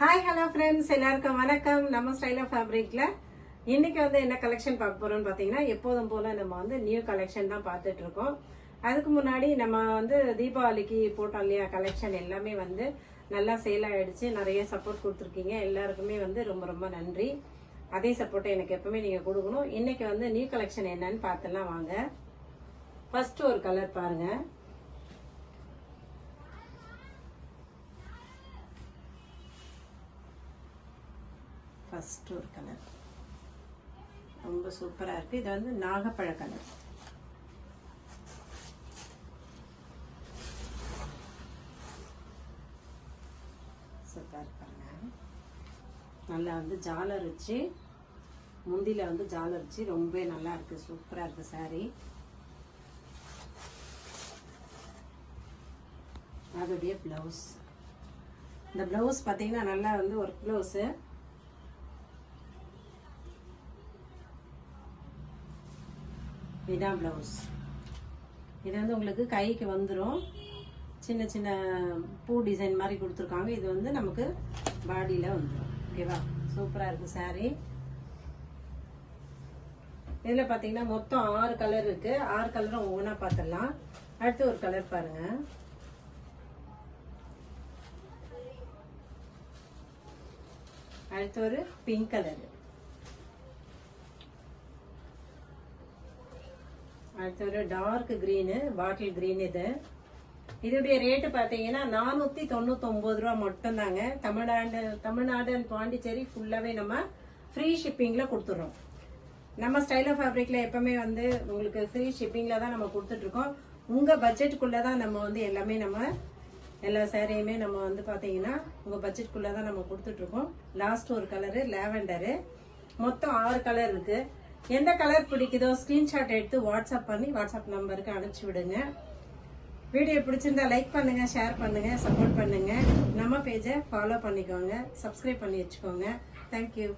Hi hello friends, எல்லாருக்கும் வணக்கம். நம்ம ஸ்டைல் ஆஃப் ஃபேப்ரிக்ல இன்னைக்கு என்ன கலெக்ஷன் பார்க்க போறோம்னு பார்த்தீங்கன்னா, எப்போதும் போல நம்ம நியூ கலெக்ஷன் தான் பார்த்துட்டு இருக்கோம். அதுக்கு முன்னாடி நம்ம தீபாவளிக்கு போட்டோம் இல்லையா கலெக்ஷன், எல்லாமே நல்லா சேல் ஆயிடுச்சு. நிறைய சப்போர்ட் கொடுத்துருக்கீங்க. எல்லாருக்குமே ரொம்ப ரொம்ப நன்றி. அதே சப்போர்ட்டை எனக்கு எப்பவுமே நீங்க கொடுக்கணும். இன்னைக்கு நியூ கலெக்ஷன் என்னன்னு பார்த்துலாம் வாங்க. ஃபர்ஸ்ட் ஒரு கலர் பாருங்க. ஃபர்ஸ்ட் ஒரு கலர் ரொம்ப சூப்பரா இருக்கு. இது நாகப்பழ கலர். சூப்பர் பாருங்க. நல்லா ஜாலர் வச்சு, முந்தில ஜாலர் வச்சு ரொம்ப நல்லா இருக்கு. சூப்பரா இருக்கு சாரி. அதோடைய பிளவுஸ், இந்த பிளவுஸ் பாத்தீங்கன்னா நல்லா ஒர்க் பிளவுஸ். இதான் பிளவுஸ். இது உங்களுக்கு கைக்கு வந்துடும். சின்ன சின்ன பூ டிசைன் மாதிரி கொடுத்துருக்காங்க. இது நமக்கு பாடியில வந்துடும். ஓகேவா? சூப்பரா இருக்கு சாரி. இதுல பாத்தீங்கன்னா மொத்தம் 6 கலர் இருக்கு. 6 கலரும் ஒவ்வொன்றா பார்த்துடலாம். அடுத்து ஒரு கலர் பாருங்க. அடுத்து ஒரு பிங்க் கலர். அடுத்து ஒரு டார்க் கிரீனு, பாட்டில் கிரீன். இதோடைய ரேட்டு பாத்தீங்கன்னா 499 ரூபா மட்டும் தாங்க. தமிழ்நாடு அண்ட் பாண்டிச்சேரி ஃபுல்லாவே நம்ம ஃப்ரீ ஷிப்பிங்ல கொடுத்துறோம். நம்ம ஸ்டைல் ஆஃப் ஃபேப்ரிக்ல எப்பவுமே உங்களுக்கு ஃப்ரீ ஷிப்பிங்ல தான் நம்ம கொடுத்துட்டு இருக்கோம். உங்க பட்ஜெட்டுக்குள்ளதான் நம்ம எல்லாமே எல்லா சாரியுமே நம்ம பாத்தீங்கன்னா உங்க பட்ஜெட்டுக்குள்ளதான் நம்ம கொடுத்துட்டு இருக்கோம். லாஸ்ட் ஒரு கலரு லாவெண்டரு. மொத்தம் 6 கலர் இருக்கு. எந்த கலர் பிடிக்குதோ ஸ்கிரீன்ஷாட் எடுத்து வாட்ஸ்அப் நம்பருக்கு அனுப்பிச்சு விடுங்க. வீடியோ பிடிச்சிருந்தா லைக் பண்ணுங்க, ஷேர் பண்ணுங்க, சப்போர்ட் பண்ணுங்க. நம்ம பேஜை ஃபாலோ பண்ணிக்கோங்க, சப்ஸ்கிரைப் பண்ணி வச்சுக்கோங்க. தேங்க்யூ.